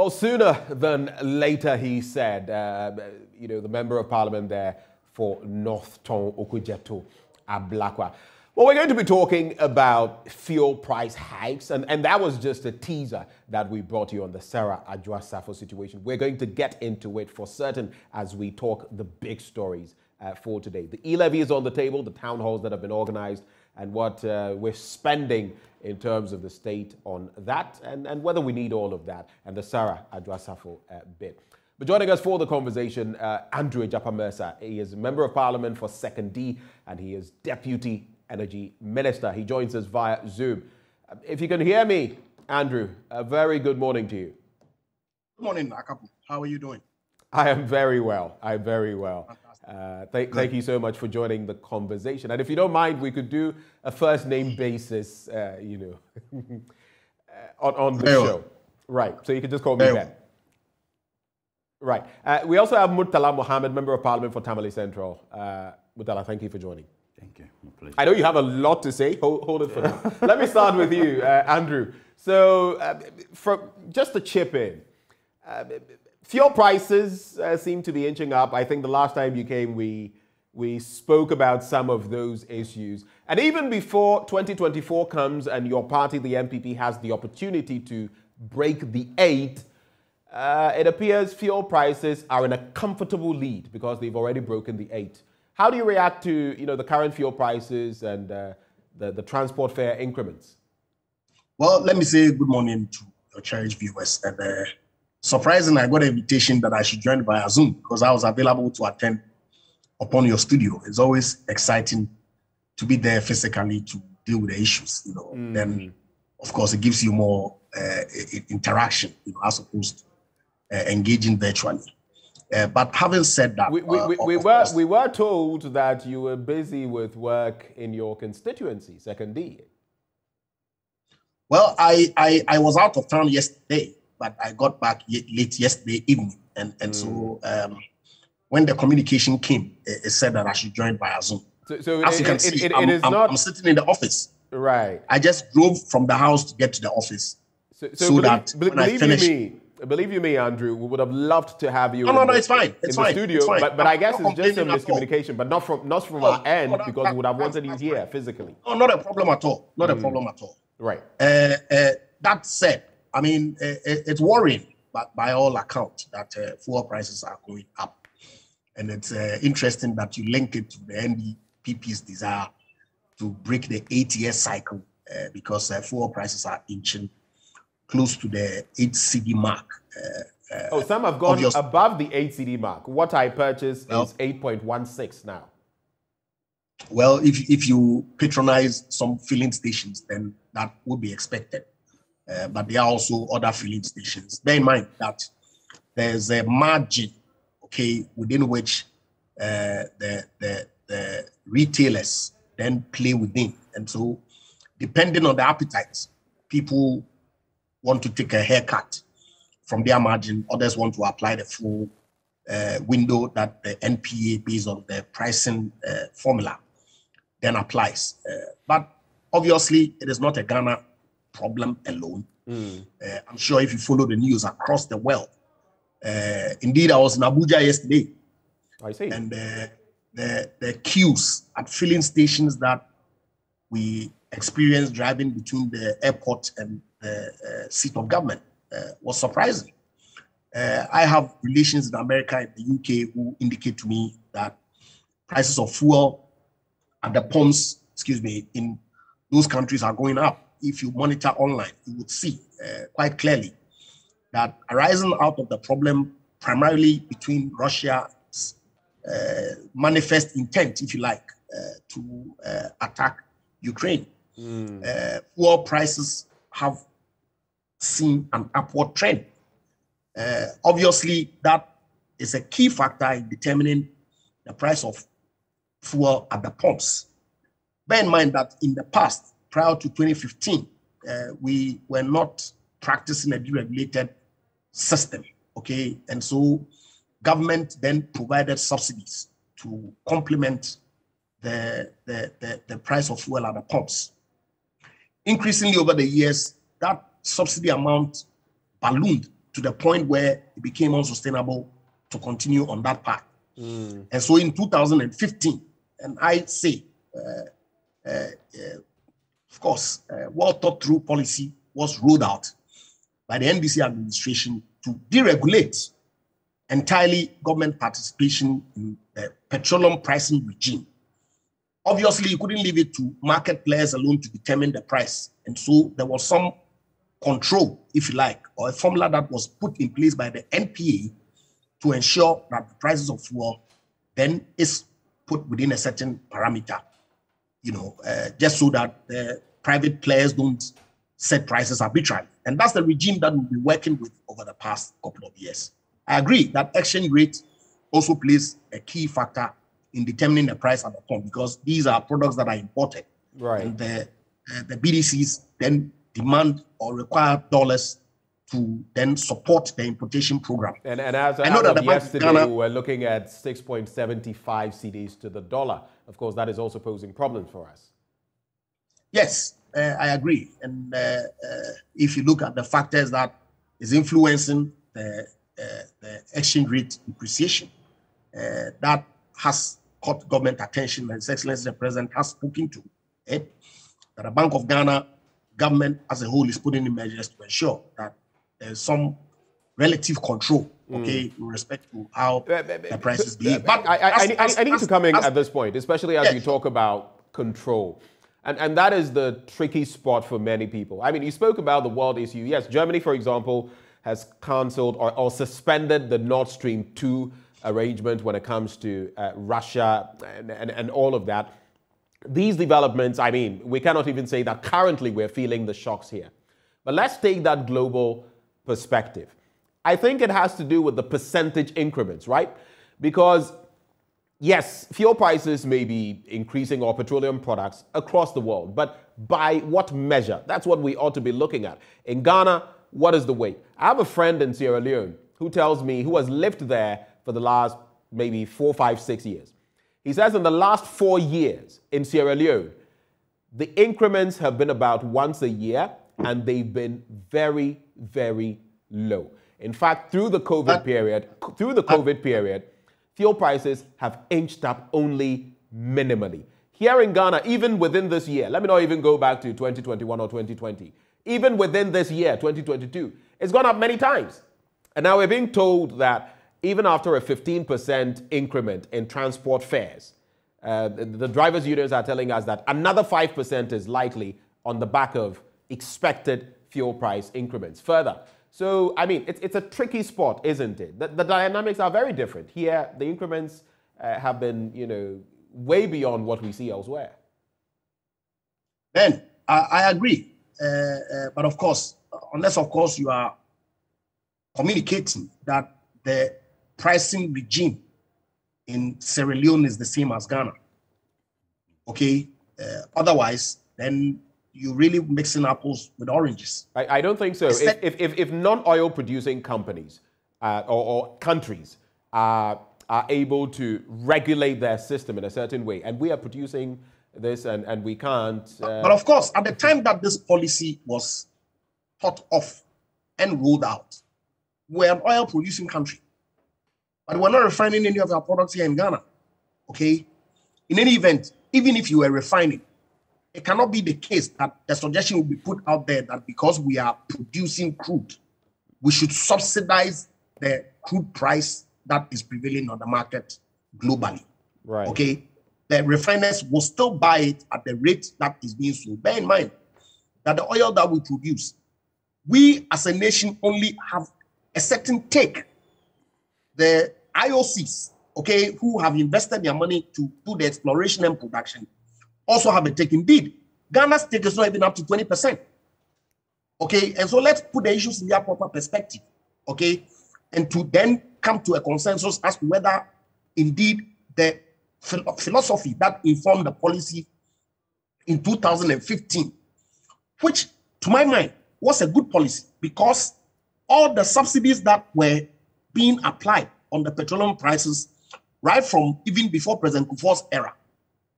Well, sooner than later, he said, the member of parliament there for North Ton Okujeto Ablakwa. Well, we're going to be talking about fuel price hikes, and that was just a teaser that we brought you on the Sarah Adwoa Safo situation. We're going to get into it for certain as we talk the big stories for today. The E-Levy is on the table, the town halls that have been organized, and what we're spending in terms of the state on that, and whether we need all of that, and the Sarah Adwoa Safo bit. But joining us for the conversation, Andrew Ejapa-Mercer. He is a member of parliament for 2nd D, and he is Deputy Energy Minister. He joins us via Zoom. If you can hear me, Andrew, a very good morning to you. Good morning, Akapu. How are you doing? I am very well. I'm very well. Thank you so much for joining the conversation. And if you don't mind, we could do a first name basis, on the show. Right. So you can just call me Ben. Right. We also have Murtala Mohammed, Member of Parliament for Tamale Central. Murtala, thank you for joining. Thank you. My pleasure. I know you have a lot to say. Hold it for now. Let me start with you, Andrew. So just to chip in, fuel prices seem to be inching up. I think the last time you came, we spoke about some of those issues. And even before 2024 comes and your party, the MPP, has the opportunity to break the 8, it appears fuel prices are in a comfortable lead because they've already broken the 8. How do you react to the current fuel prices and the transport fare increments? Well, let me say good morning to your cherished viewers. And surprisingly, I got an invitation that I should join via Zoom because I was available to attend upon your studio. It's always exciting to be there physically to deal with the issues. Then, of course, it gives you more interaction, as opposed to engaging virtually. But having said that, we were told that you were busy with work in your constituency, 2nd D. Well, I was out of town yesterday, but I got back late yesterday evening. And so when the communication came, it said that I should join via Zoom. So as you can see, I'm sitting in the office. Right. I just drove from the house to get to the office. So that when I finish... Believe you me, Andrew, we would have loved to have you it's fine. in the studio. It's fine. But I guess it's just a miscommunication, but not from our end, because we would have wanted you here physically. No, not a problem at all. Not a problem at all. Right. That said, I mean, it's worrying, but by all accounts, that fuel prices are going up. And it's interesting that you link it to the NDPP's desire to break the 8-year cycle because fuel prices are inching close to the 8 CD mark. Some have gone above the 8 CD mark. What I purchased is 8.16 now. Well, if you patronize some filling stations, then that would be expected. But there are also other filling stations. Bear in mind that there's a margin, within which the retailers then play within. And so, depending on the appetite, people want to take a haircut from their margin. Others want to apply the full window that the NPA, based on the pricing formula, then applies. But obviously, it is not a Ghana problem alone. I'm sure if you follow the news across the world, indeed, I was in Abuja yesterday. I see. And the queues at filling stations that we experienced driving between the airport and the seat of government was surprising. I have relations in America and the UK who indicate to me that prices of fuel at the pumps, in those countries are going up. If you monitor online, you would see quite clearly that arising out of the problem primarily between Russia's manifest intent, if you like, to attack Ukraine. Fuel prices have seen an upward trend. Obviously, that is a key factor in determining the price of fuel at the pumps. Bear in mind that in the past, prior to 2015, we were not practicing a deregulated system, And so government then provided subsidies to complement the price of fuel at the pumps. Increasingly over the years, that subsidy amount ballooned to the point where it became unsustainable to continue on that path. And so in 2015, and I say, of course, well thought through policy was rolled out by the NDC administration to deregulate entirely government participation in the petroleum pricing regime. Obviously, you couldn't leave it to market players alone to determine the price. And so there was some control, if you like, or a formula that was put in place by the NPA to ensure that the prices of fuel then is put within a certain parameter, just so that the private players don't set prices arbitrarily. And that's the regime that we'll be working with over the past couple of years. I agree that exchange rate also plays a key factor in determining the price at the pump, because these are products that are imported. Right. And the BDCs then demand or require dollars to then support the importation program. And as of yesterday, we were looking at 6.75 cedis to the dollar. Of course, that is also posing problems for us. Yes, I agree. And if you look at the factors that is influencing the exchange rate depreciation, that has caught government attention, and His Excellency the President has spoken to it, that the Bank of Ghana government as a whole is putting in measures to ensure that there's some relative control, okay, with respect to how the prices behave. But I need to come in at this point, especially as you talk about control. And that is the tricky spot for many people. I mean, you spoke about the world issue. Yes, Germany, for example, has cancelled or suspended the Nord Stream 2 arrangement when it comes to Russia and all of that. These developments, I mean, we cannot even say that currently we're feeling the shocks here. But let's take that global perspective. I think it has to do with the percentage increments, right? Because, yes, fuel prices may be increasing, or petroleum products across the world, but by what measure? That's what we ought to be looking at. In Ghana, what is the weight? I have a friend in Sierra Leone who tells me, who has lived there for the last maybe 4, 5, 6 years. He says in the last 4 years in Sierra Leone, the increments have been about once a year, and they've been very, very low. In fact, through the COVID period, fuel prices have inched up only minimally. Here in Ghana, even within this year, let me not even go back to 2021 or 2020, even within this year, 2022, it's gone up many times. And now we're being told that even after a 15% increment in transport fares, the drivers' unions are telling us that another 5% is likely on the back of expected fuel price increments further. So, I mean, it's a tricky spot, isn't it? The dynamics are very different. Here, the increments have been, way beyond what we see elsewhere. Ben, I agree. But of course, unless, of course, you are communicating that the pricing regime in Sierra Leone is the same as Ghana. Okay? Otherwise, then you're really mixing apples with oranges. I don't think so. If non-oil producing companies or countries are able to regulate their system in a certain way, and we are producing this and we can't... But of course, at the time that this policy was thought of and rolled out, we're an oil producing country. But we're not refining any of our products here in Ghana, okay? In any event, even if you were refining, it cannot be the case that the suggestion will be put out there that because we are producing crude, we should subsidize the crude price that is prevailing on the market globally, right? Okay? The refiners will still buy it at the rate that is being sold. Bear in mind that the oil that we produce, we as a nation only have a certain take. The IOCs, okay, who have invested their money to do the exploration and production, also have a take. Indeed, Ghana's take is not even up to 20%. Okay, and so let's put the issues in their proper perspective, okay, and to then come to a consensus as to whether indeed the philosophy that informed the policy in 2015, which to my mind was a good policy, because all the subsidies that were being applied on the petroleum prices right from even before President Kufuor's era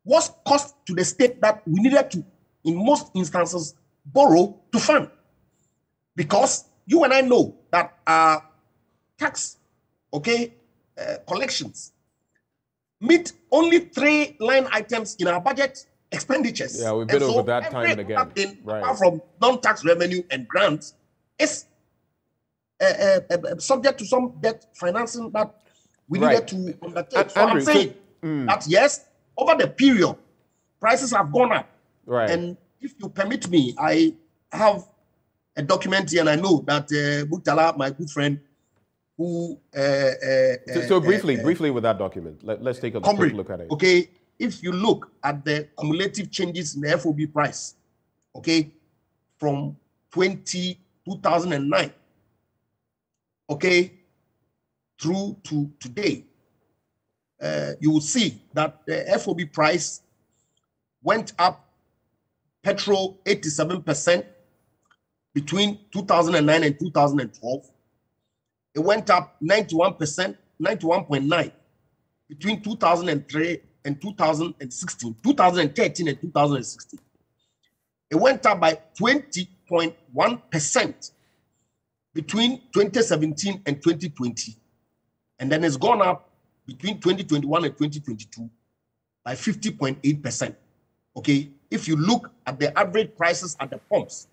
was cost to the state that we needed to, in most instances, borrow to fund. Because you and I know that our tax, collections meet only 3 line items in our budget expenditures. Yeah, we've been over that time and again. Right. Apart from non-tax revenue and grants, is subject to some debt financing that we needed to undertake. So Andrew, I'm saying that yes, over the period, prices have gone up. Right. And if you permit me, I have a document here, and I know that Murtala, my good friend, who so briefly with that document, let's take a quick look at it. Okay, if you look at the cumulative changes in the FOB price, okay, from 2009, okay, through to today, you will see that the FOB price went up, petrol 87% between 2009 and 2012. It went up 91%, 91.9 between 2003 and 2016, 2013 and 2016. It went up by 20.1% between 2017 and 2020. And then it's gone up between 2021 and 2022 by 50.8%. Okay, if you look at the average prices at the pumps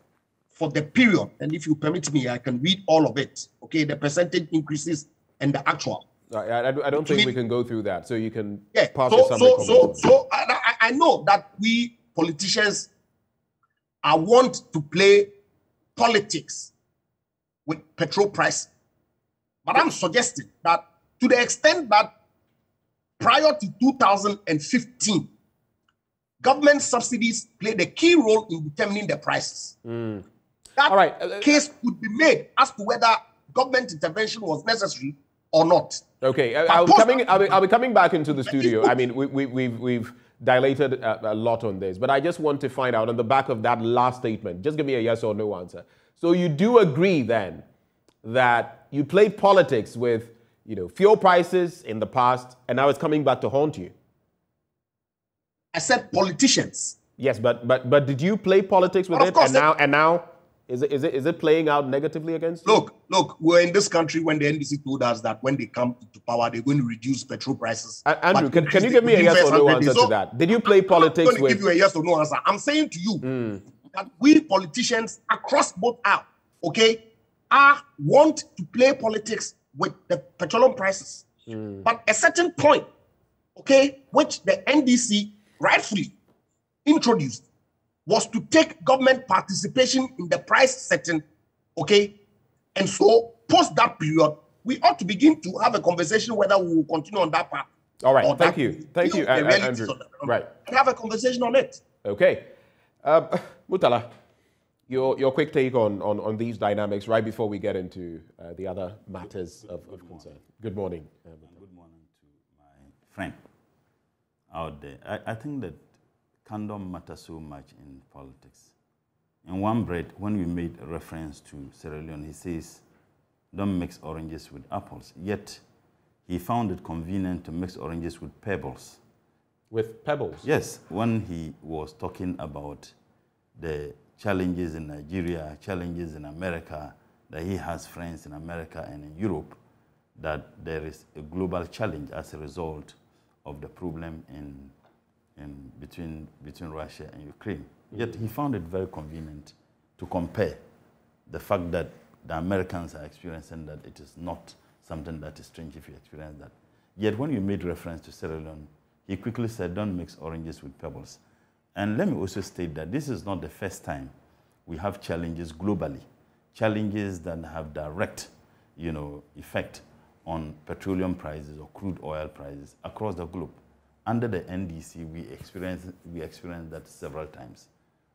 for the period, and if you permit me, I can read all of it. Okay, the percentage increases and the actual. I don't think we can go through that. So you can pass this So I know that we politicians want to play politics with petrol price, but I'm suggesting that to the extent that prior to 2015, government subsidies played a key role in determining the prices. That case could be made as to whether government intervention was necessary or not. Okay, I'll be coming back into the studio. I mean, we've dilated a lot on this, but I just want to find out on the back of that last statement. Just give me a yes or no answer. So you do agree then that you played politics with, fuel prices in the past, and now it's coming back to haunt you? I said politicians. Yes, but did you play politics with it? And now is it playing out negatively against you? Look, we're in this country when the NDC told us that when they come to power, they're going to reduce petrol prices. Andrew, can you give me a yes or no answer to that? Did you play politics with... I'm going to give you a yes or no answer. I'm saying to you that we politicians across both aisles, want to play politics with the petroleum prices. But a certain point, which the NDC rightfully introduced, was to take government participation in the price setting, and so post that period, we ought to begin to have a conversation whether we will continue on that path. All right, thank you, Andrew. Right, have a conversation on it. Okay, Murtala, your quick take on these dynamics right before we get into the other matters of concern. Good morning. Good morning to my friend out there. I think that condom matters so much in politics. In one breath, when we made a reference to Sierra Leone, he says, don't mix oranges with apples. Yet, he found it convenient to mix oranges with pebbles. With pebbles? Yes, when he was talking about the challenges in Nigeria, challenges in America, that he has friends in America and in Europe, that there is a global challenge as a result of the problem between Russia and Ukraine. Yet he found it very convenient to compare the fact that the Americans are experiencing that it is not something that is strange if you experience that. Yet when you made reference to Sierra Leone, he quickly said, don't mix oranges with pebbles. And let me also state that this is not the first time we have challenges globally, challenges that have direct, effect on petroleum prices or crude oil prices across the globe. Under the NDC, we experienced that several times.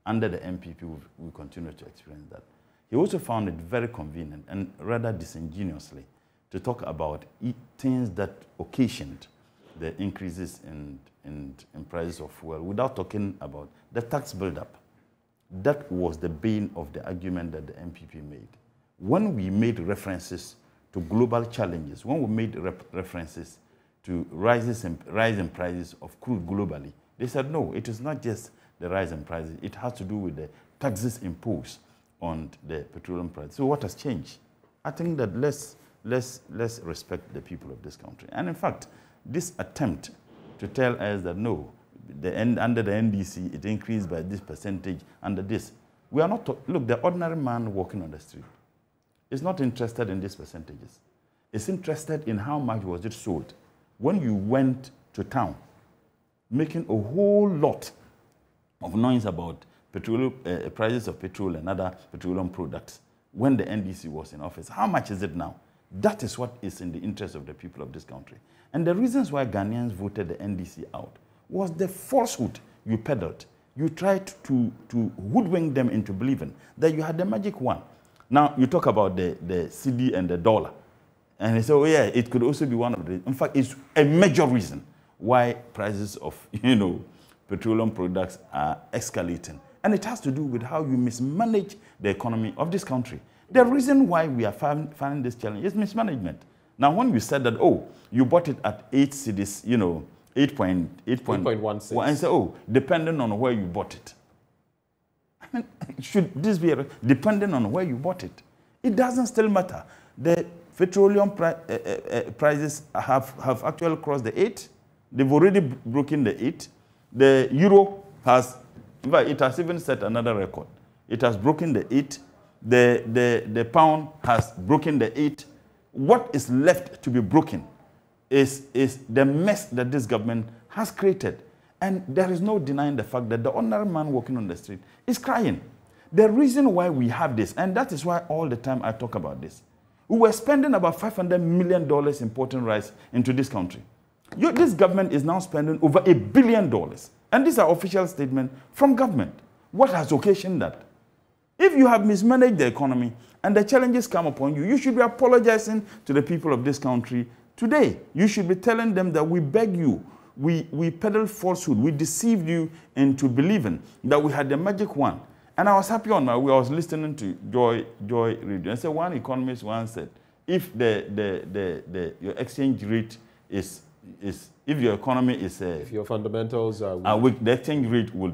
Under the MPP, we continue to experience that. He also found it very convenient and rather disingenuously to talk about things that occasioned the increases in prices of fuel without talking about the tax buildup. That was the bane of the argument that the MPP made. When we made references to global challenges, when we made references to rise in prices of crude globally, they said, no, it is not just the rise in prices. It has to do with the taxes imposed on the petroleum price. So what has changed? I think that let's respect the people of this country. And in fact, this attempt to tell us that no, under the NDC, it increased by this percentage, under this. We are not, look, the ordinary man walking on the street is not interested in these percentages. It's interested in how much was it sold. When you went to town, making a whole lot of noise about petroleum, prices of petrol and other petroleum products when the NDC was in office. How much is it now? That is what is in the interest of the people of this country. And the reasons why Ghanaians voted the NDC out was the falsehood you peddled. You tried to hoodwink them into believing that you had the magic one. Now, you talk about the CD and the dollar. And they say, oh yeah, it could also be one of the, in fact, it's a major reason why prices of, petroleum products are escalating. And it has to do with how you mismanage the economy of this country. The reason why we are finding this challenge is mismanagement. Now, when you said that, oh, you bought it at 8 cities, 8.16. And say, oh, depending on where you bought it. I mean, should this be depending on where you bought it? It doesn't still matter. The petroleum prices have actually crossed the 8. They've already broken the 8. The euro has, in fact, it has even set another record. It has broken the 8. The pound has broken the 8. What is left to be broken is the mess that this government has created. And there is no denying the fact that the ordinary man walking on the street is crying. The reason why we have this, and that is why all the time I talk about this, we were spending about $500 million importing rice into this country. This government is now spending over $1 billion. And these are official statements from government. What has occasioned that? If you have mismanaged the economy and the challenges come upon you, you should be apologizing to the people of this country today. You should be telling them that we beg you, we peddled falsehood, we deceived you into believing that we had the magic one. And I was happy on my way. I was listening to Joy Radio. And so one economist once said, if your exchange rate is if your economy is if your fundamentals are weak, the exchange rate will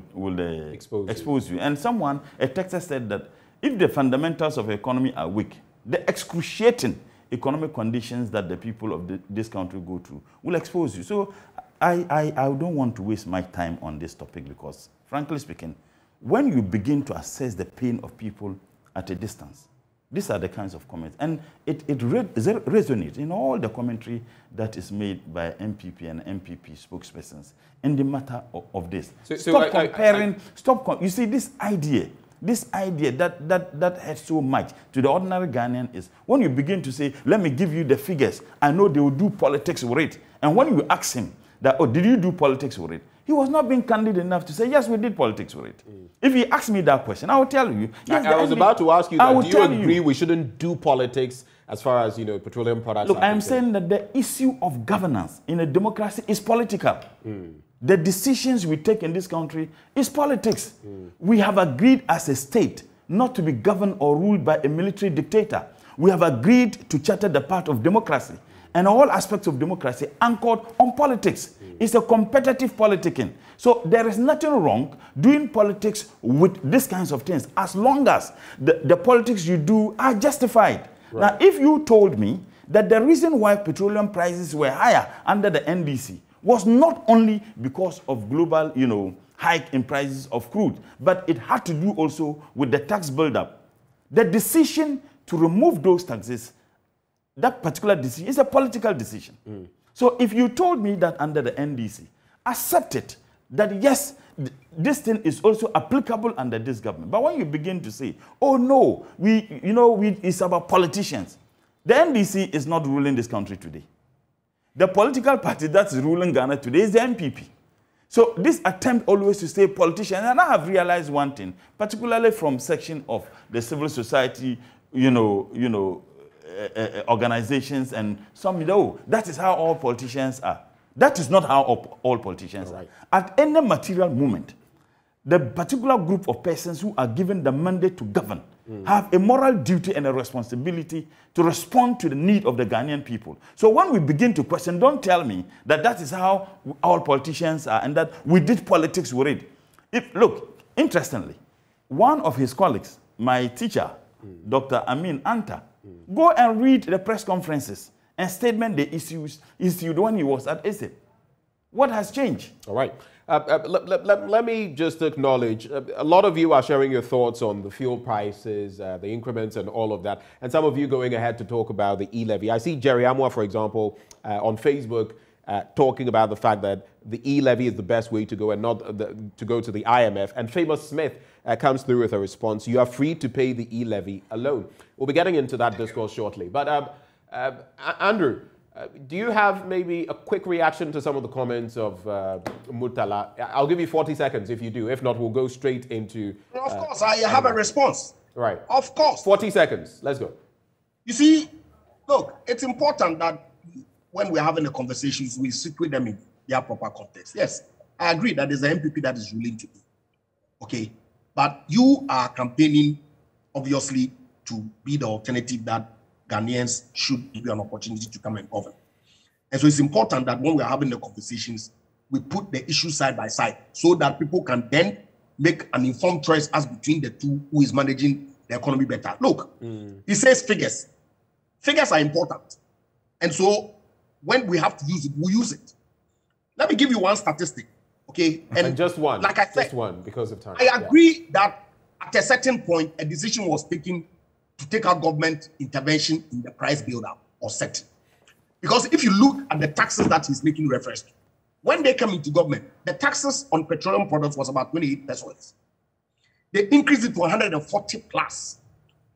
expose you. And a texter said that if the fundamentals of the economy are weak, the excruciating economic conditions that the people of this country go through will expose you. So I don't want to waste my time on this topic because, frankly speaking, when you begin to assess the pain of people at a distance, these are the kinds of comments. And it resonates in all the commentary that is made by MPP and MPP spokespersons in the matter of this. Stop comparing. You see, this idea that hurts so much to the ordinary Ghanaian is when you begin to say, let me give you the figures, I know they will do politics with it. And when you ask him that, oh, did you do politics with it? He was not being candid enough to say, yes, we did politics with it. If he asked me that question, I will tell you. Yes, I was about to ask you that. Do you agree we shouldn't do politics as far as, petroleum products? Look, I'm saying that the issue of governance in a democracy is political. The decisions we take in this country is politics. We have agreed as a state not to be governed or ruled by a military dictator. We have agreed to charter the path of democracy. And all aspects of democracy anchored on politics. It's a competitive politicking. So there is nothing wrong doing politics with these kinds of things as long as the politics you do are justified. Right. Now, if you told me that the reason why petroleum prices were higher under the NDC was not only because of global, hike in prices of crude, but it had to do also with the tax buildup. The decision to remove those taxes, that particular decision is a political decision. So if you told me that under the NDC, accept it, that yes, this thing is also applicable under this government. But when you begin to say, oh no, it's about politicians. The NDC is not ruling this country today. The political party that's ruling Ghana today is the NPP. So this attempt always to say politicians, and I have realized one thing, particularly from section of the civil society, organizations and some, that is how all politicians are. That is not how all politicians are. At any material moment, the particular group of persons who are given the mandate to govern have a moral duty and a responsibility to respond to the need of the Ghanaian people. So when we begin to question, don't tell me that is how all politicians are and that we did politics with it. Look, interestingly, one of his colleagues, my teacher, Dr. Amin Anta, Go and read the press conferences and statement the issued when he was at ESE. What has changed? All right. Let me just acknowledge, a lot of you are sharing your thoughts on the fuel prices, the increments and all of that. And some of you going ahead to talk about the E-Levy. I see Jerry Adwoa, for example, on Facebook, talking about the fact that the E-Levy is the best way to go and not to go to the IMF. And Famous Smith comes through with a response. You are free to pay the E-Levy alone. We'll be getting into that discourse shortly. But Andrew, do you have maybe a quick reaction to some of the comments of Murtala? I'll give you 40 seconds if you do. If not, we'll go straight into... Of course, I have a response. Right. Of course. 40 seconds. Let's go. You see, look, it's important that when we're having the conversations, we situate them in their proper context. Yes, I agree that there's an MPP that is ruling today. Okay? But you are campaigning, obviously, to be the alternative that Ghanaians should give you an opportunity to come and govern. And so it's important that when we're having the conversations, we put the issues side by side so that people can then make an informed choice as between the two who is managing the economy better. Look, he says figures. Figures are important. And so when we have to use it, we use it. Let me give you one statistic, okay? And just one. Like I said, just one because of time. I agree that at a certain point, a decision was taken to take out government intervention in the price build-up or setting. Because if you look at the taxes that he's making reference to, when they come into government, the taxes on petroleum products was about 28 pesos. They increased it to 140 plus.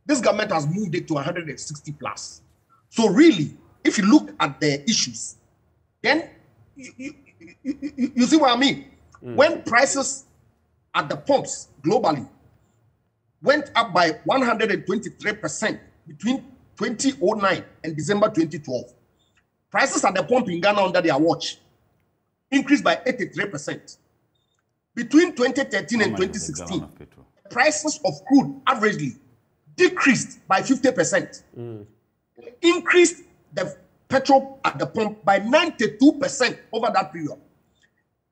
This government has moved it to 160 plus. So really, if you look at the issues, then you see what I mean? When prices at the pumps globally went up by 123% between 2009 and December 2012. Prices at the pump in Ghana under their watch increased by 83%. Between 2013 and 2016, prices of crude averagely decreased by 50%. Increased the petrol at the pump by 92% over that period.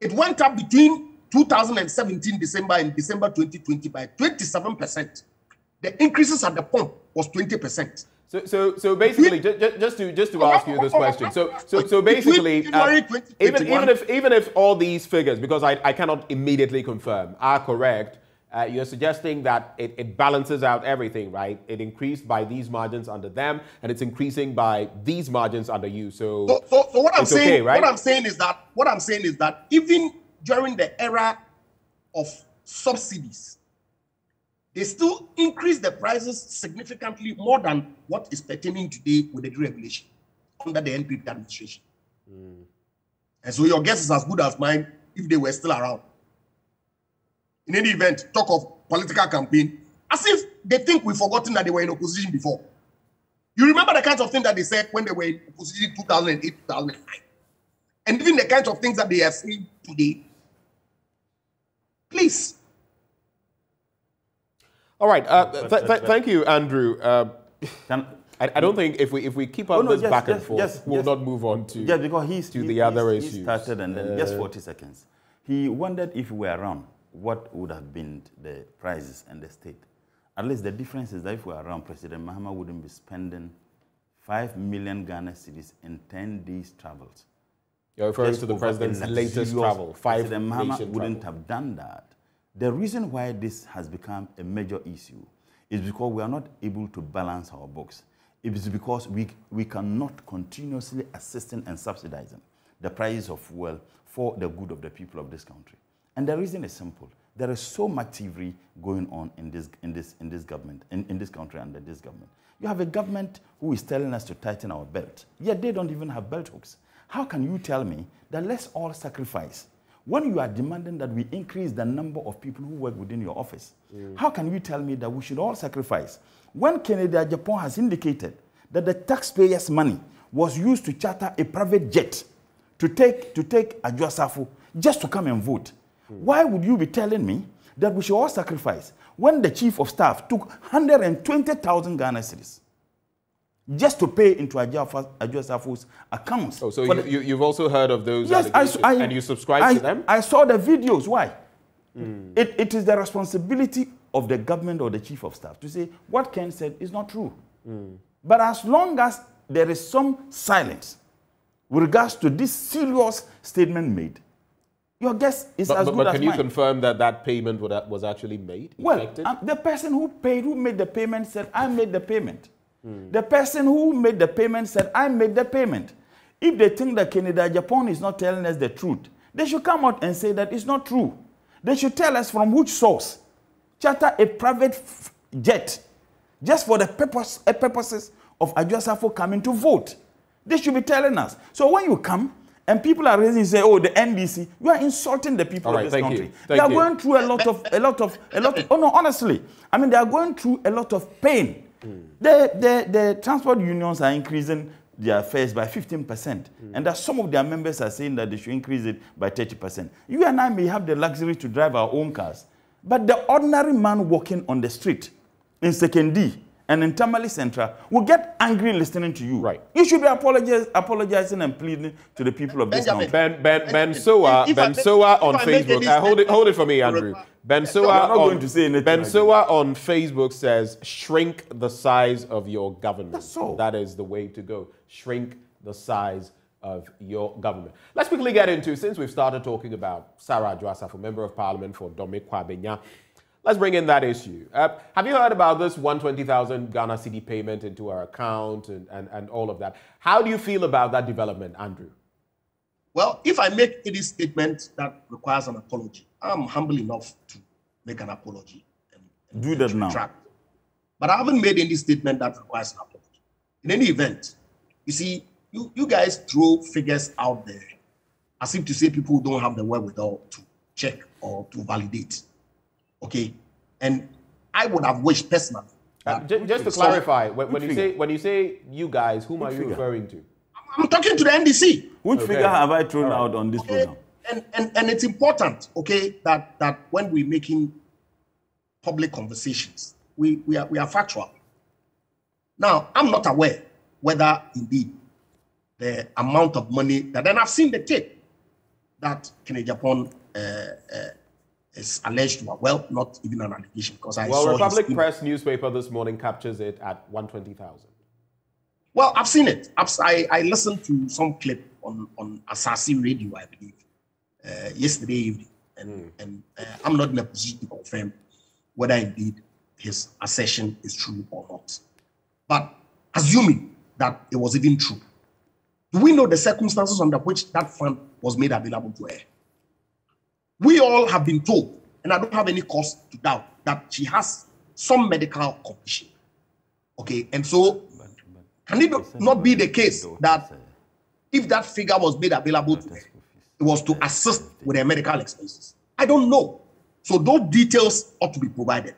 It went up between 2017 December and December 2020 by 27%. The increases at the pump was 20%. So basically, just to ask you this question. So basically, even if all these figures, because I cannot immediately confirm, are correct, you're suggesting that it balances out everything, right? It increased by these margins under them, and it's increasing by these margins under you. So what I'm saying, okay, right? what I'm saying is that even during the era of subsidies, they still increase the prices significantly more than what is pertaining today with the deregulation under the NPP administration. And so your guess is as good as mine if they were still around. In any event, talk of political campaign, as if they think we've forgotten that they were in opposition before. You remember the kinds of things that they said when they were in opposition in 2008, 2009. And even the kinds of things that they are saying today. Please. All right. Thank you, Andrew. I don't think if we keep up this back and forth, we'll not move on to because the other issues. He started and then just 40 seconds. He wondered if we were around, what would have been the prices and the state. At least the difference is that if we were around, President Mahama wouldn't be spending 5 million Ghana cedis in 10 days travels. You're referring to the president's latest travel. President Mahama wouldn't have done that. The reason why this has become a major issue is because we are not able to balance our books. It is because we cannot continuously assisting and subsidizing the prices of fuel for the good of the people of this country. And the reason is simple. There is so much thievery going on in this government, in this country under this government. You have a government who is telling us to tighten our belt, yet they don't even have belt hooks. How can you tell me that let's all sacrifice when you are demanding that we increase the number of people who work within your office? How can you tell me that we should all sacrifice when Canada, Japan has indicated that the taxpayers' money was used to charter a private jet to take Adwoa Safo just to come and vote? Why would you be telling me that we should all sacrifice when the chief of staff took 120,000 Ghana cedis just to pay into Adwoa Safo's accounts? Oh, so you've also heard of those allegations, and you subscribe to them? I saw the videos. Why? It is the responsibility of the government or the chief of staff to say what Ken said is not true. But as long as there is some silence with regards to this serious statement made, your guess is as good as mine. But can you confirm that that payment was actually made? Well, the person who made the payment said, I made the payment. The person who made the payment said, I made the payment. If they think that Canada, Japan is not telling us the truth, they should come out and say that it's not true. They should tell us from which source. Charter a private jet just for the purposes of Adwoa Safo coming to vote. They should be telling us. So when you come and people are raising, say, oh, the NDC, you are insulting the people of this country. They are going through a lot of, oh no, honestly, I mean, they are going through a lot of pain. The transport unions are increasing their fares by 15%. And that some of their members are saying that they should increase it by 30%. You and I may have the luxury to drive our own cars, but the ordinary man walking on the street in Sekendi and in Tamale Central will get angry listening to you. Right. You should be apologizing and pleading to the people of this country. Ben Soa on Facebook. Hold it for me, Andrew. Ben Soa on Facebook says, shrink the size of your government. That's all. That is the way to go. Shrink the size of your government. Let's quickly get into, since we've started talking about Sarah Adwoa Safo, Member of Parliament for Dome Kwabenya, let's bring in that issue. Have you heard about this 120,000 Ghana cedi payment into her account and all of that? How do you feel about that development, Andrew? Well, if I make any statement that requires an apology, I'm humble enough to make an apology. And do that now. Retract. But I haven't made any statement that requires an apology. In any event, you see, you guys throw figures out there as if to say people don't have the wherewithal to check or to validate. Okay, and I would have wished personally. Just to clarify, when you say you guys, whom are you referring to? I'm talking to the NDC. Which figure have I thrown out on this program? And it's important, okay, that when we're making public conversations, we are factual. Now, I'm not aware whether indeed the amount of money that, and I've seen the tape that Kennedy Japan is alleged to have, well, not even an allegation, because I saw Republic Press newspaper this morning captures it at 120,000. Well, I've seen it. I listened to some clip on Asasi Radio, I believe, yesterday evening, and I'm not in a position to confirm whether indeed his assertion is true or not. But assuming that it was even true, do we know the circumstances under which that fund was made available to her? We all have been told, and I don't have any cause to doubt, that she has some medical condition. Okay, and so can it not be the case that if that figure was made available to her, it was to assist with her medical expenses? I don't know. So those details ought to be provided.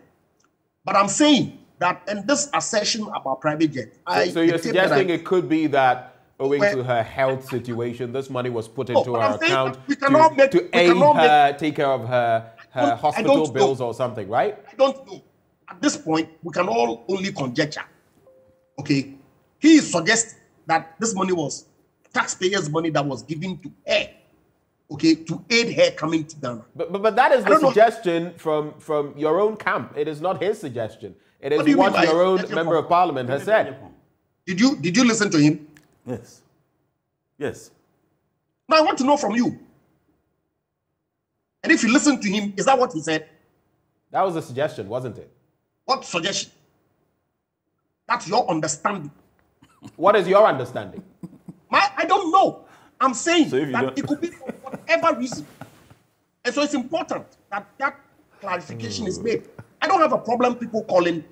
But I'm saying that in this assertion about private jet, so you're suggesting it could be that owing to her health situation, this money was put into her account to aid her, take care of her hospital bills or something, right? I don't know. At this point, we can all only conjecture. Okay? He is suggesting that this money was taxpayers' money that was given to her, okay, to aid her coming to Ghana. But that is the suggestion from your own camp. It is not his suggestion. It is what your own member of parliament has said. Did you listen to him? Yes. Yes. Now I want to know from you. And if you listen to him, is that what he said? That was a suggestion, wasn't it? What suggestion? That's your understanding. What is your understanding? I don't know. I'm saying that it could be for whatever reason. And so it's important that that clarification is made. I don't have a problem people calling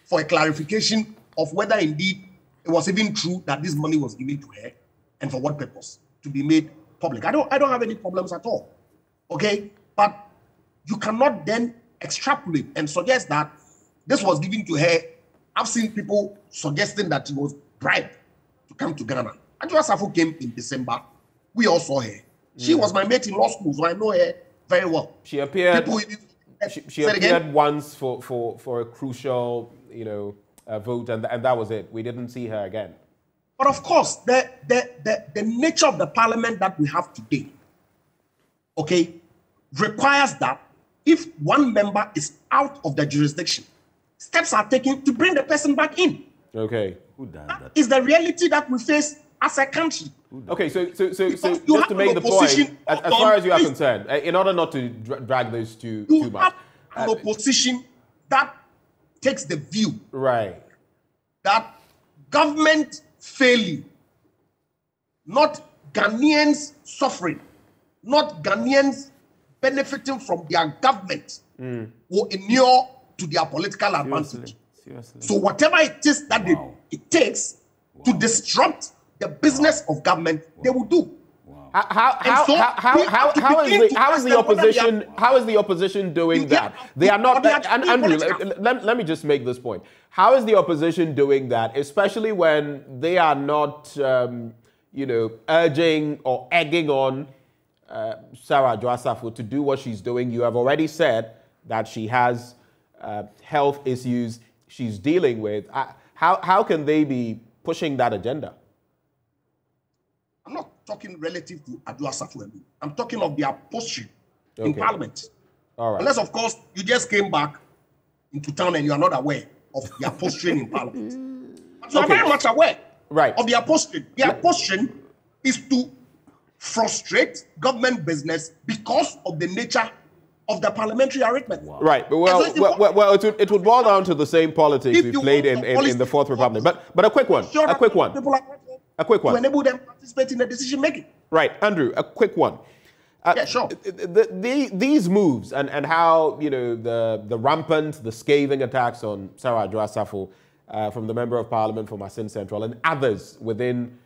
for a clarification of whether indeed it was even true that this money was given to her and for what purpose to be made public. I don't have any problems at all. Okay? But you cannot then extrapolate and suggest that this was given to her. I've seen people suggesting that she was bribed to come to Ghana. Adwoa Safo came in December. We all saw her. She was my mate in law school, so I know her very well. She appeared. She appeared once for a crucial, vote, and that was it. We didn't see her again. But of course, the nature of the parliament that we have today, okay, requires that if one member is out of the jurisdiction, steps are taken to bring the person back in. Okay. Who does That is the reality that we face as a country. Okay, so just to make the point, opposition, as far as you are concerned, in order not to drag those too You much, have an opposition that takes the view right, that government failing, not Ghanaians suffering, not Ghanaians benefiting from their government, will inure to their political advantage. Seriously. So whatever it is that it takes to disrupt the business of government, they will do. How is the opposition doing that? They are not. Andrew, let me just make this point. How is the opposition doing that, especially when they are not, urging or egging on Sarah Adwoa Safo to do what she's doing? You have already said that she has health issues she's dealing with. How can they be pushing that agenda? I'm not talking relative to Adwoa Safo. I'm talking of their posture in Parliament. All right. Unless, of course, you just came back into town and you are not aware of their posturing in Parliament. But you are very much aware of their posturing. Their posturing is to frustrate government business because of the nature of the parliamentary arrangement. Wow. Right. Well, it would boil down to the same politics we played in the Fourth Republic. But a quick one. A quick one. To enable them to participate in the decision making. Right, Andrew. A quick one. Yeah, sure. These moves and how the rampant, the scathing attacks on Sarah Adwoa Safo from the Member of Parliament from Asin Central and others within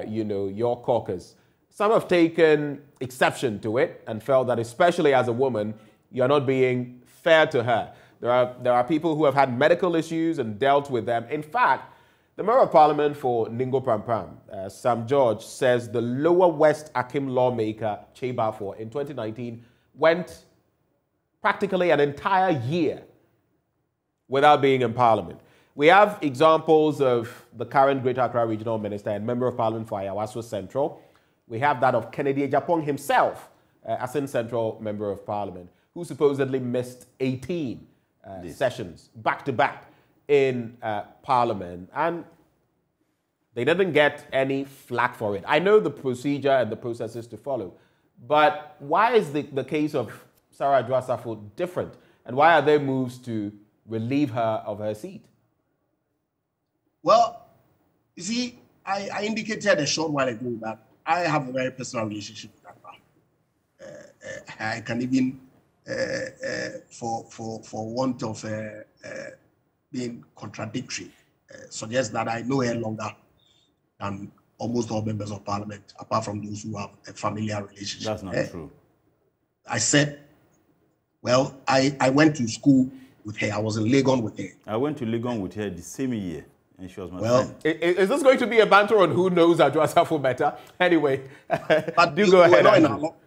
your caucus. Some have taken exception to it and felt that, especially as a woman, you're not being fair to her. There are people who have had medical issues and dealt with them. In fact, the Member of Parliament for Ningo Prampram, Sam George, says the Lower West Akim lawmaker, Chebafor, in 2019 went practically an entire year without being in Parliament. We have examples of the current Greater Accra Regional Minister and Member of Parliament for Adwoa Central. We have that of Kennedy Ejapong himself, Asin Central Member of Parliament, who supposedly missed 18 sessions back-to-back in Parliament, and they didn't get any flack for it. I know the procedure and the processes to follow, but why is the case of Sarah Adwoa Safo different, and why are there moves to relieve her of her seat? Well, you see, I indicated a short while ago that I have a very personal relationship with that man. I can even, for want of being contradictory, suggest that I know her longer than almost all members of Parliament, apart from those who have a familiar relationship. That's not true. I said, well, I went to school with her. I was in Legon with her. I went to Legon with her the same year, and she was my friend. Is this going to be a banter on who knows Adwoa Safo better? Anyway, but do go ahead.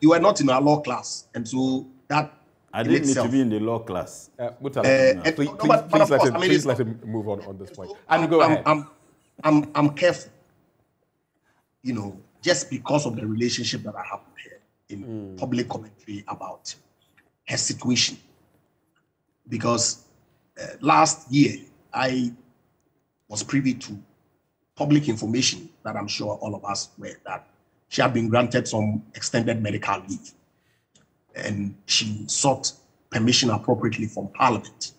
You were not in our law class, and so that I didn't need to be in the law class. Please let him move on this point. And go ahead. I'm careful, just because of the relationship that I have with her in public commentary about her situation. Because last year, I was privy to public information that I'm sure all of us were, that she had been granted some extended medical leave. And she sought permission appropriately from Parliament.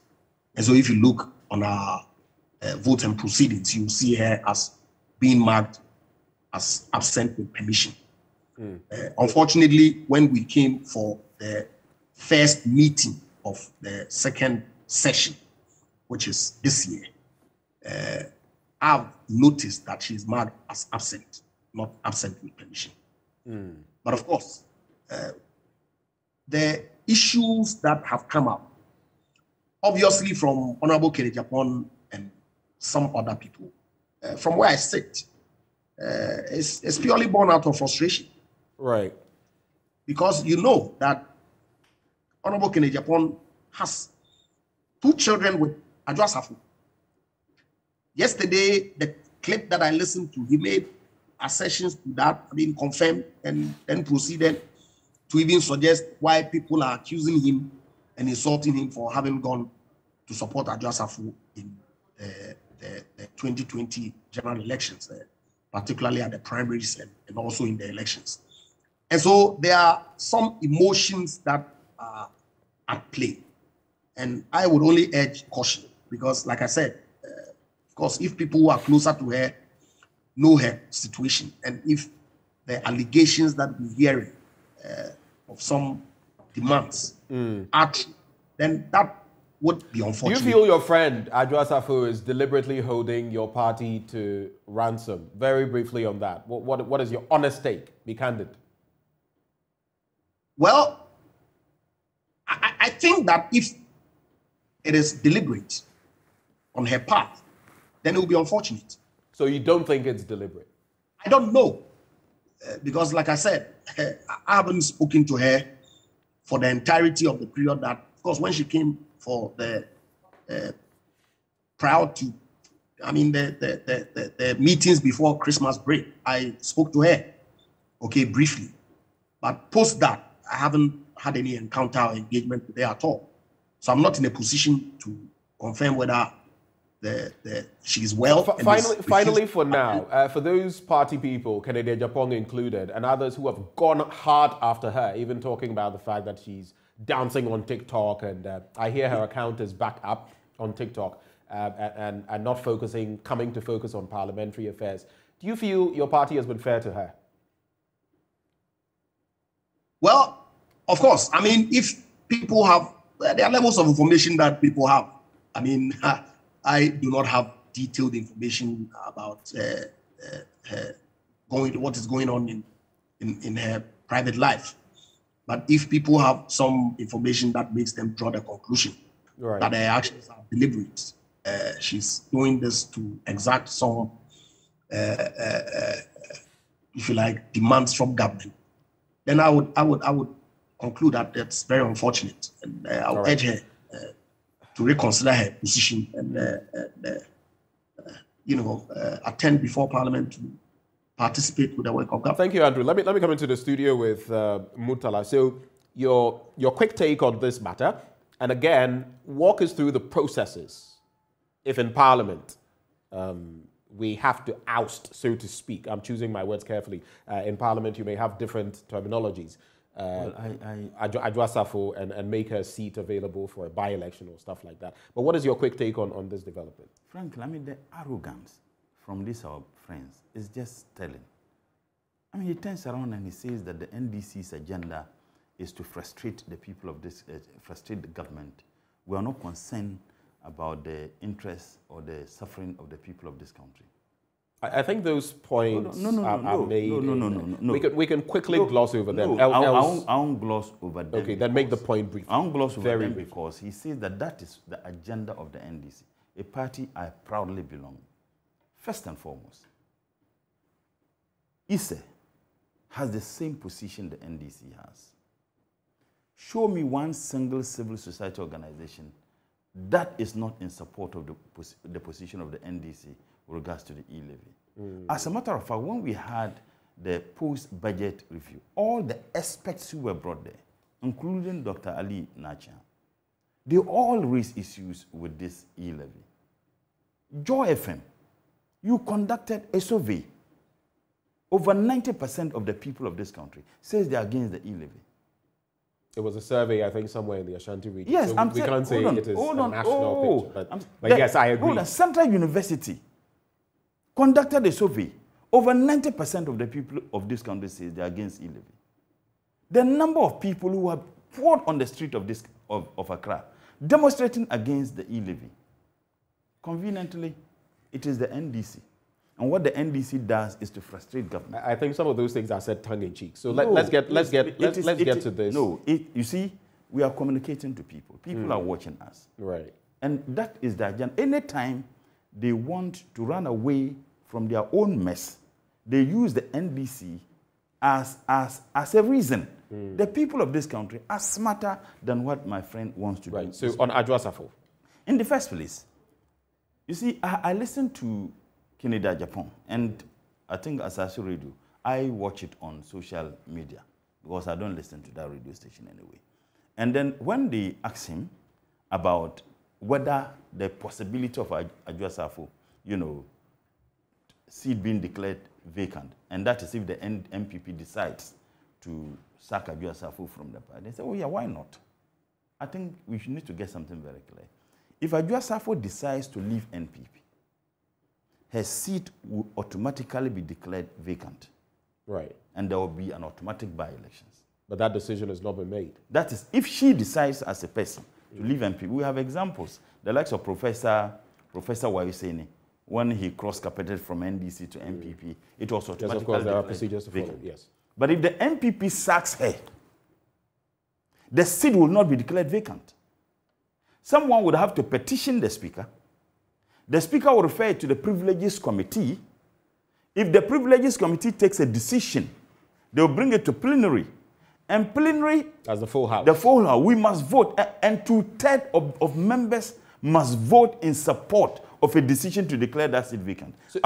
And so if you look on our vote and proceedings, you see her as being marked as absent with permission. Unfortunately, when we came for the first meeting of the second session, which is this year, I've noticed that she's marked as absent, not absent with permission. But of course, the issues that have come up, obviously from Honorable Kennedy Ejapong and some other people, from where I sit, it's purely born out of frustration. Right. Because you know that Honorable Kennedy Ejapong has 2 children with Adwoa Safo. Yesterday, the clip that I listened to, he made assertions to that, confirmed and then proceeded to even suggest why people are accusing him and insulting him for having gone to support Adwoa Safo in the 2020 general elections, particularly at the primaries and also in the elections. And so there are some emotions that are at play. And I would only urge caution because, like I said, of course, if people who are closer to her know her situation, and if the allegations that we're hearing of some demands are true, then that would be unfortunate. Do you feel your friend Adwoa Safo is deliberately holding your party to ransom? Very briefly on that. What is your honest take? Be candid. Well, I think that if it is deliberate on her part, then it will be unfortunate. So you don't think it's deliberate? I don't know. Because like I said, I haven't spoken to her for the entirety of the period that, of course, when she came for the prior to, I mean, the meetings before Christmas break, I spoke to her, okay, briefly. But post that, I haven't had any encounter or engagement with her at all. So I'm not in a position to confirm whether she is well. Finally, for now, for those party people, Kennedy Japan included, and others who have gone hard after her, even talking about the fact that she's dancing on TikTok, and I hear her account is back up on TikTok, and not coming to focus on parliamentary affairs. Do you feel your party has been fair to her? Well, of course. I mean, if people have, there are levels of information that people have. I mean, I do not have detailed information about what is going on in her private life. But if people have some information that makes them draw the conclusion that her actions are deliberate, she's doing this to exact some, if you like, demands from government, then I would conclude that that's very unfortunate, and I would urge her to reconsider her position and attend before Parliament to participate with the work of government. Thank you, Andrew. Let me come into the studio with Murtala. So your quick take on this matter, and again, walk us through the processes. If in Parliament we have to oust, so to speak, I'm choosing my words carefully. In Parliament, you may have different terminologies. Adwoa Safo and make her seat available for a by-election or stuff like that. But what is your quick take on this development? Frankly, I mean, the arrogance from these our friends is just telling. I mean, he turns around and he says that the NDC's agenda is to frustrate the people of this, frustrate the government. We are not concerned about the interests or the suffering of the people of this country. I think those points are made. No. We can quickly gloss over them. I won't gloss over them. Okay, then make the point brief. I won't gloss over them because he says that that is the agenda of the NDC, a party I proudly belong. First and foremost, ISE has the same position the NDC has. Show me one single civil society organization that is not in support of the position of the NDC with regards to the E-Levy. As a matter of fact, when we had the post-budget review, all the experts who were brought there, including Dr. Ali Nacha, they all raised issues with this E-Levy. Joy FM, you conducted a survey. Over 90% of the people of this country says they're against the E-Levy. It was a survey, I think, somewhere in the Ashanti region. Yes, so we can't say it is a national picture. But yes, I agree. Hold on. Central University conducted a survey. Over 90% of the people of this country say they're against E-Levy. The number of people who have poured on the street of Accra demonstrating against the E-Levy, conveniently, it is the NDC. And what the NDC does is to frustrate government. I think some of those things are said tongue-in-cheek. So let's get to this. No, you see, we are communicating to people. People are watching us. Right. And that is the agenda. Anytime they want to run away from their own mess, they use the NDC as a reason. The people of this country are smarter than what my friend wants to do. So on Adwoa Safo. In the first place, you see, I listened to Canada, Japan, and I think as I radio, I watch it on social media because I don't listen to that radio station anyway. And then when they asked him about whether the possibility of Adwoa Safo seat being declared vacant. And that is if the MPP decides to sack Adwoa Safo from the party. They say, oh yeah, why not? I think we should need to get something very clear. If Adwoa Safo decides to leave NPP, her seat will automatically be declared vacant. Right. And there will be an automatic by-elections. But that decision has not been made. That is, if she decides as a person to leave NPP, we have examples. The likes of Professor Wayuseni, when he cross-carpeted from NDC to MPP, it was automatically yes, of course, there are declared procedures to follow, vacant. yes. But if the MPP sacks her, the seat will not be declared vacant. Someone would have to petition the Speaker. The Speaker will refer it to the Privileges Committee. If the Privileges Committee takes a decision, they will bring it to plenary. And plenary... As the full House. The full House. We must vote. And 2/3 of members must vote in support of a decision to declare that seat vacant. So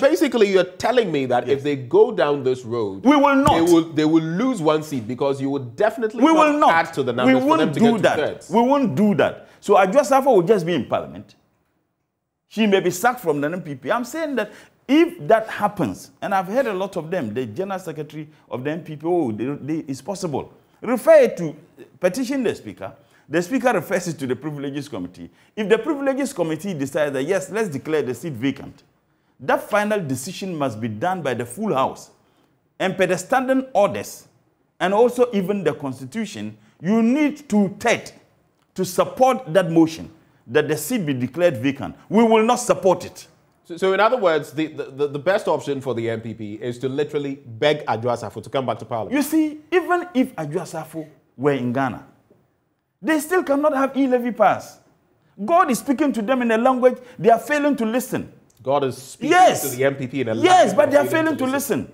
basically, you're telling me that if they go down this road... We will not. They will lose one seat because you would definitely not add to the numbers for them to get 2/3. We won't do that. So Adwoa Safo will just be in Parliament. She may be sacked from the NPP. I'm saying that if that happens, and I've heard a lot of them, the General Secretary of the NPP, it's possible. Refer it to, petition the Speaker. The Speaker refers it to the Privileges Committee. If the Privileges Committee decides that, yes, let's declare the seat vacant, that final decision must be done by the full House. And per the standing orders, and also even the Constitution, you need 2/3 to support that motion, that the seat be declared vacant. We will not support it. So in other words, the best option for the MPP is to literally beg Adwoa Safo to come back to Parliament. You see, even if Adwoa Safo were in Ghana, they still cannot have E-Levy pass. God is speaking to them in a language they are failing to listen. God is speaking to the MPP in a language... Yes, but they are failing to listen.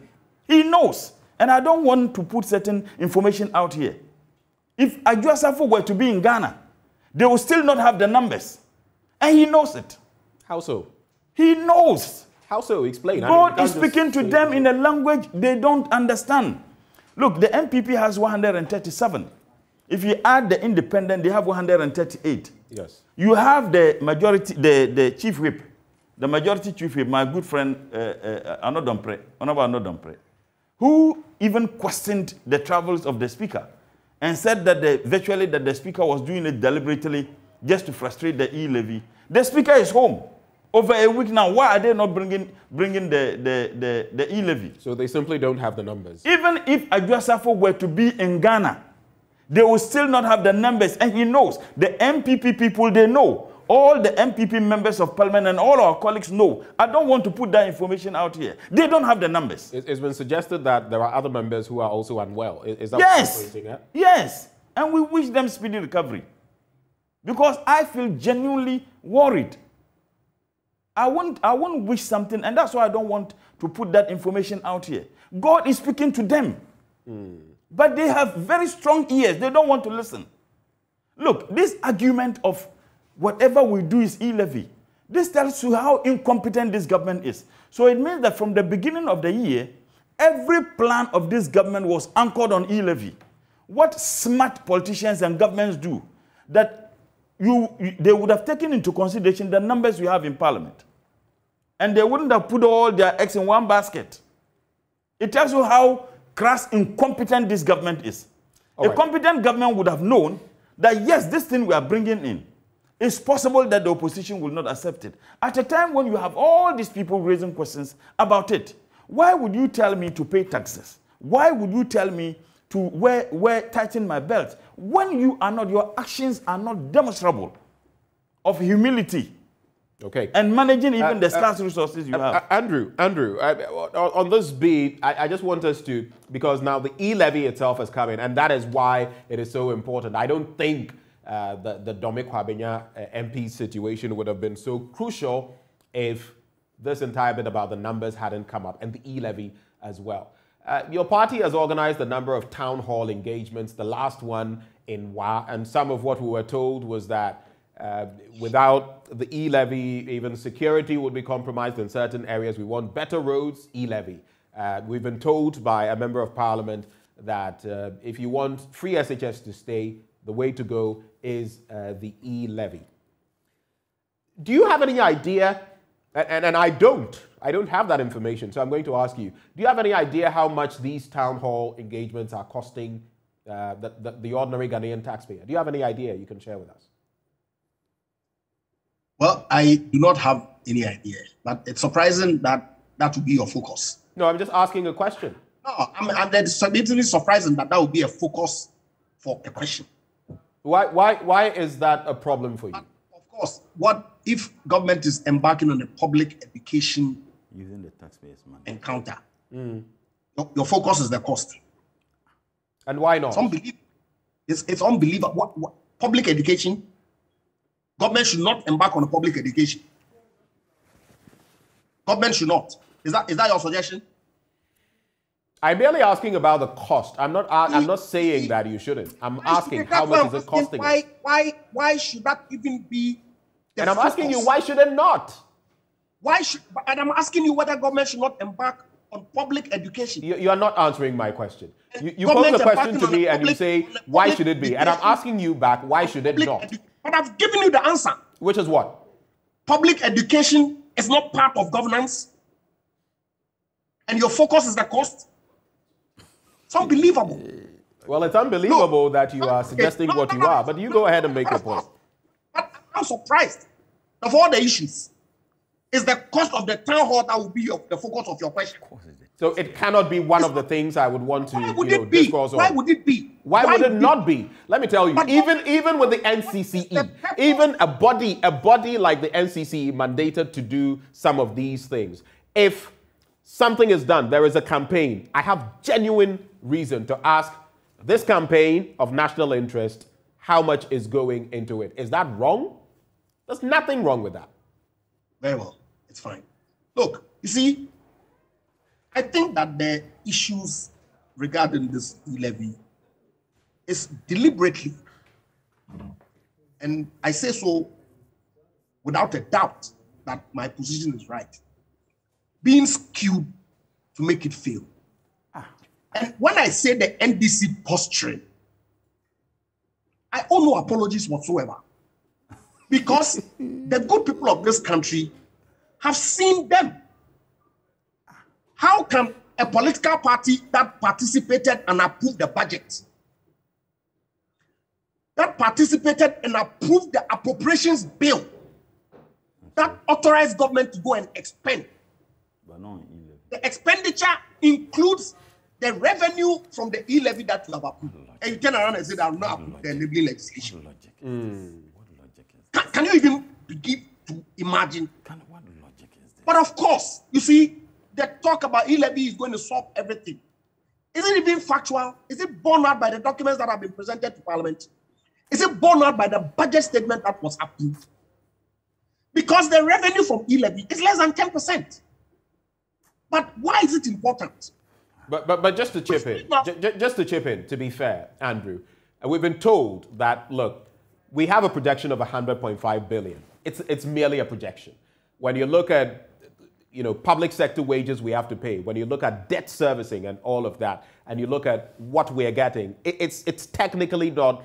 He knows. And I don't want to put certain information out here. If Adwoa Safo were to be in Ghana, they will still not have the numbers. And he knows it. How so? He knows. How so? Explain. God is speaking to them in a language they don't understand. Look, the MPP has 137. If you add the independent, they have 138. Yes. You have the majority, the chief whip, the majority chief whip, my good friend Honorable Anodompre, who even questioned the travels of the Speaker and said that virtually that the Speaker was doing it deliberately just to frustrate the E-Levy. The Speaker is home over a week now. Why are they not bringing the E-Levy? So they simply don't have the numbers. Even if Adwoa Safo were to be in Ghana, they will still not have the numbers. And he knows. The MPP people, they know. All the MPP members of Parliament and all our colleagues know. I don't want to put that information out here. They don't have the numbers. It's been suggested that there are other members who are also unwell. Is that yes. what you're pointing at? Yes. And we wish them speedy recovery. Because I feel genuinely worried. I won't wish something, and that's why I don't want to put that information out here. God is speaking to them. But they have very strong ears. They don't want to listen. Look, this argument of whatever we do is E-Levy, this tells you how incompetent this government is. So it means that from the beginning of the year, every plan of this government was anchored on E-Levy. What smart politicians and governments do, that they would have taken into consideration the numbers we have in Parliament. And they wouldn't have put all their eggs in one basket. It tells you how crass, incompetent this government is. A competent government would have known that, yes, this thing we are bringing in, it's possible that the opposition will not accept it. At a time when you have all these people raising questions about it, why would you tell me to pay taxes? Why would you tell me to tighten my belt when you are not, your actions are not demonstrable of humility and managing even the scarce resources you have? Andrew, on this beat, I just want us to, because now the E-Levy itself has come in, and that is why it is so important. I don't think the Dome Kwabena MP situation would have been so crucial if this entire bit about the numbers hadn't come up, and the E-Levy as well. Your party has organized a number of town hall engagements, the last one in Wa, and some of what we were told was that without the E-Levy, even security would be compromised in certain areas. We want better roads, E-Levy. We've been told by a member of parliament that if you want free SHS to stay, the way to go is the E-Levy. Do you have any idea And I don't have that information. So I'm going to ask you, do you have any idea how much these town hall engagements are costing the ordinary Ghanaian taxpayer? Do you have any idea you can share with us? Well, I do not have any idea, but it's surprising that that would be your focus. No, I'm just asking a question. No, it's really surprising that would be a focus for a question. Why is that a problem for you? But of course, what if government is embarking on a public education using the taxpayers' money encounter? Your focus is the cost. And why not? It's unbelievable. What public education? Government should not embark on a public education. Government should not. Is that your suggestion? I'm merely asking about the cost. I'm not saying that you shouldn't. I'm asking how much is it costing us? Why should that even be the And I'm focus? asking you, why should it not? And I'm asking you whether government should not embark on public education. You are not answering my question. You pose the question to me and you say, why should it be? And I'm asking you back, why should it not? But I've given you the answer. Which is what? Public education is not part of governance. And your focus is the cost. It's unbelievable. Well, it's unbelievable that you are suggesting what you are, but you go ahead and make your point. But I'm surprised. Of all the issues, is the cost of the town hall that will be the focus of your question. So it cannot be one of the things I would want to discourse on. Why would it be? Why would it not be? Let me tell you, even with the NCCE, even a body like the NCCE mandated to do some of these things, if something is done, there is a campaign, I have genuine reason to ask this campaign of national interest, how much is going into it? Is that wrong? There's nothing wrong with that. Very well, it's fine. Look, you see, I think that the issues regarding this E-Levy is deliberately, and I say so without a doubt that my position is right, being skewed to make it fail. And when I say the NDC posturing, I owe no apologies whatsoever. Because the good people of this country have seen them. How can a political party that participated and approved the budget, that participated and approved the appropriations bill, that authorized government to go and expend, the expenditure includes the revenue from the E-Levy that you have approved. And you turn around and say that I will not approve the enabling legislation. Can you even begin to imagine? What logic is this? But of course, you see, the talk about E-Levy is going to solve everything. Is it even factual? Is it borne out by the documents that have been presented to Parliament? Is it borne out by the budget statement that was approved? Because the revenue from E-Levy is less than 10%. But why is it important? But just to chip in, to be fair, Andrew, we've been told that, look, we have a projection of 100.5 billion. It's merely a projection. When you look at, public sector wages we have to pay, when you look at debt servicing and all of that, and you look at what we're getting, it's technically not,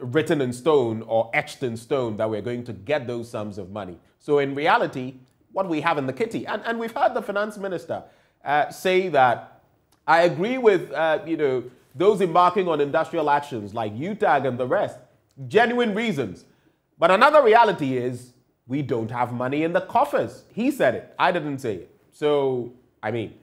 written in stone or etched in stone that we're going to get those sums of money. So in reality, what we have in the kitty, and we've heard the finance minister say that, I agree with, those embarking on industrial actions like UTAG and the rest, genuine reasons. But another reality is we don't have money in the coffers. He said it. I didn't say it. So, I mean.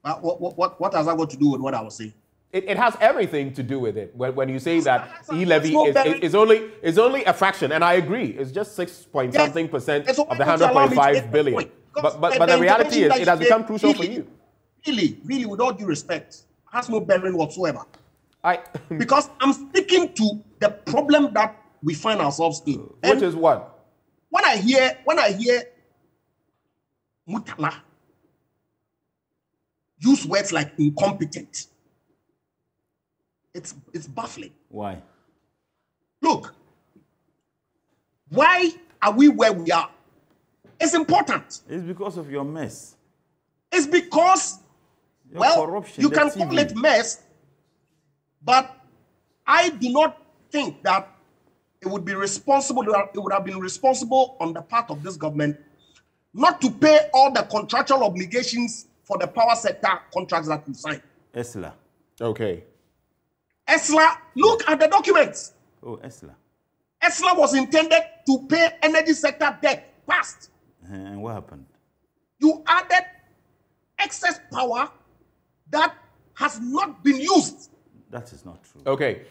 What has that got to do with what I was saying? It has everything to do with it. When you say that E-Levy is only a fraction, and I agree, it's just 6-point-something% of the 100.5 billion. But the reality is it has become crucial for you. Really, with all due respect, has no bearing whatsoever. Because I'm speaking to the problem that we find ourselves in. Which is what? When I hear Mutala use words like incompetent, it's baffling. Why? Look, why are we where we are? It's important. It's because of your mess. It's because, you can call it mess, but I do not think that it would be responsible, it would have been responsible on the part of this government not to pay all the contractual obligations for the power sector contracts that we signed. ESLA. Okay. ESLA, look at the documents. Oh, ESLA. ESLA was intended to pay energy sector debt past. And what happened? You added excess power that has not been used. That is not true. Okay.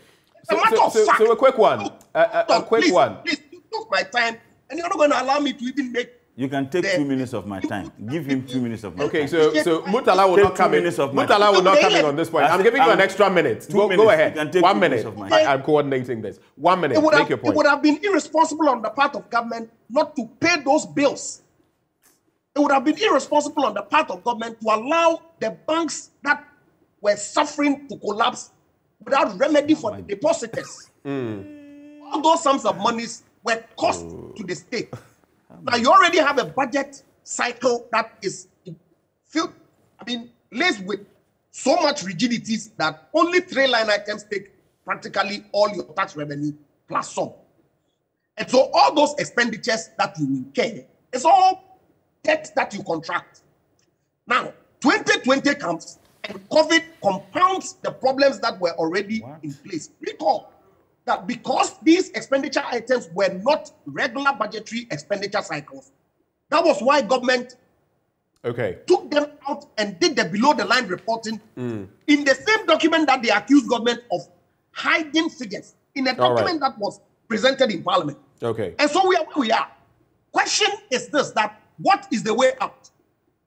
So a quick one. A quick one. Please, you took my time, and you're not going to allow me to even make. You can take 2 minutes of my time. Give him 2 minutes of my time. Okay, so Murtala will not come in. Murtala will not come in on this point. I'm giving you an extra minute. Go ahead. 1 minute. I'm coordinating this. 1 minute. Make your point. It would have been irresponsible on the part of government not to pay those bills. It would have been irresponsible on the part of government to allow the banks that were suffering to collapse without remedy for the depositors. All those sums of monies were cost to the state. Now you already have a budget cycle that is filled, laced with so much rigidities that only 3 line items take practically all your tax revenue plus some. And so all those expenditures that you incur, it's all debt that you contract. Now, 2020 comes and COVID compounds the problems that were already in place. Recall that because these expenditure items were not regular budgetary expenditure cycles, that was why government took them out and did the below the line reporting in the same document that they accused government of hiding figures, in a document that was presented in parliament. Okay. And so we are where we are. Question is this, that what is the way out?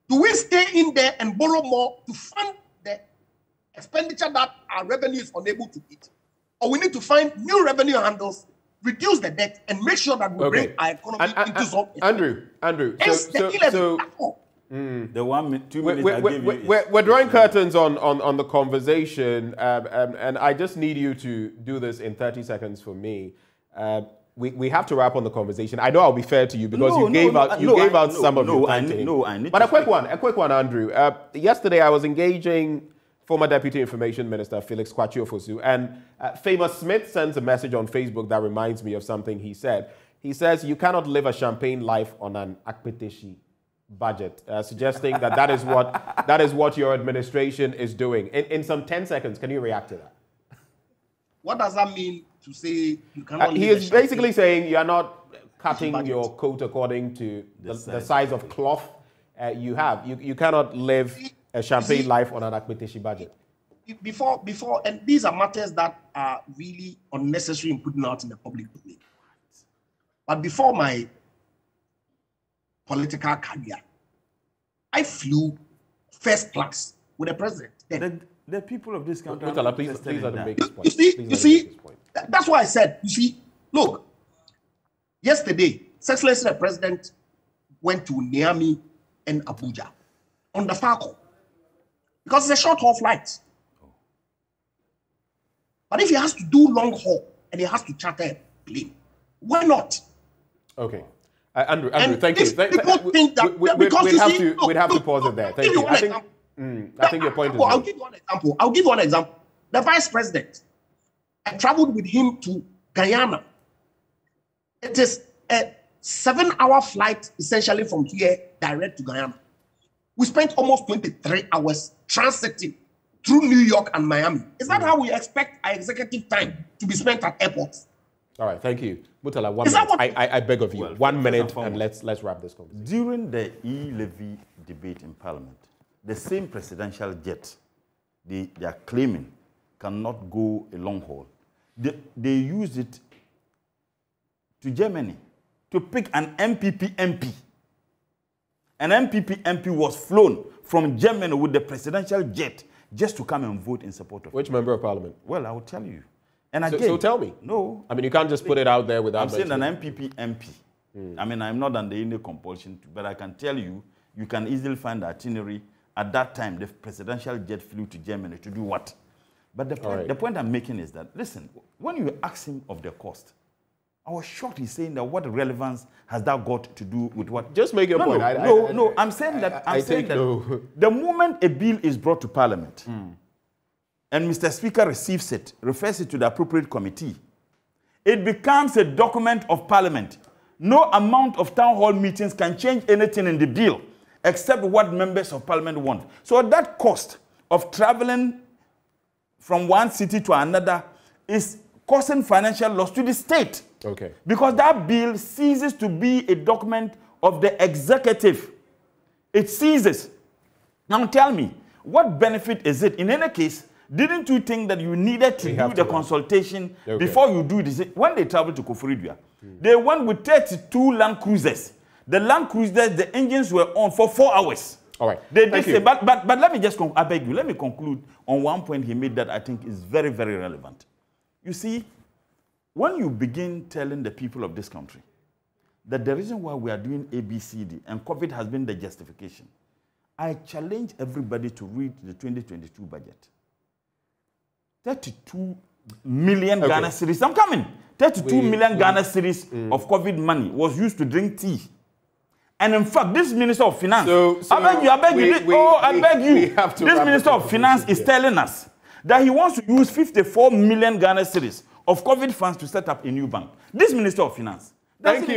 Do we stay in there and borrow more to fund the expenditure that our revenue is unable to meet? Or we need to find new revenue handles, reduce the debt, and make sure that we bring our economy into some... Andrew, the 1 minute, 2 minutes we're drawing curtains on the conversation, and I just need you to do this in 30 seconds for me. We have to wrap on the conversation. I know I'll be fair to you because you gave out some of your time. But a quick one, Andrew. Yesterday I was engaging former Deputy Information Minister Felix Kwakye-Ofosu, and Famous Smith sends a message on Facebook that reminds me of something he said. He says, "You cannot live a champagne life on an akpeteshi budget," suggesting that is what your administration is doing. In some 10 seconds, can you react to that? What does that mean to say you cannot? He is basically saying you are not cutting your coat according to the size of cloth you have. You cannot live a champagne life on an akpeteshi budget. Before, and these are matters that are really unnecessary in putting out in the public domain. But before my political career, I flew first class with the president. The people of this country... Please let him make his point. You see, that's why I said, you see, look, yesterday, Excellency the President went to Niamey and Abuja on the Falcon because it's a short-haul flight. But if he has to do long haul and he has to charter a plane, why not? Okay. Andrew, thank you. People think that we'd have to pause it there. Thank you. I think your point is... I'll give you one example. The Vice President, I traveled with him to Guyana. It is a 7-hour flight, essentially from here, direct to Guyana. We spent almost 23 hours transiting through New York and Miami. Is that how we expect our executive time to be spent at airports? All right, thank you. Murtala, 1 minute. I beg of you, well, 1 minute, and let's wrap this conversation. During the E-Levy debate in Parliament, the same presidential jet they are claiming cannot go a long haul. They used it to Germany to pick an MPP MP. An MPP MP was flown from Germany with the presidential jet just to come and vote in support of Which member of parliament? Well, I will tell you. And again, so tell me. No. I mean, you can't just put it out there without... I'm saying an MPP MP. I mean, I'm not under any compulsion, but I can tell you, you can easily find the itinerary. At that time, the presidential jet flew to Germany to do what? But the point I'm making is that, listen, when you ask him of the cost, I was shocked he's saying that what relevance has that got to do with what? Just make your point. No, I'm saying that the moment a bill is brought to Parliament and Mr. Speaker receives it, refers it to the appropriate committee, it becomes a document of parliament. No amount of town hall meetings can change anything in the bill except what members of parliament want. So that cost of traveling from one city to another is causing financial loss to the state. Okay. Because that bill ceases to be a document of the executive. It ceases. Now tell me, what benefit is it? In any case, didn't you think that you needed to do the consultation before you do this? When they traveled to Koforidua, they went with 32 Land Cruisers. The Land Cruisers, the engines were on for 4 hours. All right. They did say, but let me just, I beg you, let me conclude on one point he made that I think is very, very relevant. You see, when you begin telling the people of this country that the reason why we are doing ABCD and COVID has been the justification, I challenge everybody to read the 2022 budget. 32 million Ghana cedis. I'm coming. 32 million Ghana cedis of COVID money was used to drink tea. And in fact, this Minister of Finance, I beg you, this Minister of Finance is telling us that he wants to use 54 million Ghana cedis of COVID funds to set up a new bank. This Minister of Finance. Thank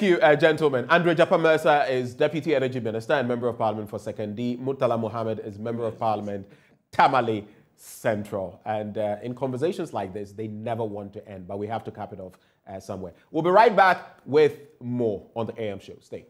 you, gentlemen. Andre Japa Mercer is Deputy Energy Minister and Member of Parliament for 2nd D. Murtala Mohammed is Member of Parliament, Tamale Central. And in conversations like this, they never want to end, but we have to cap it off somewhere. We'll be right back with more on the AM show. Stay.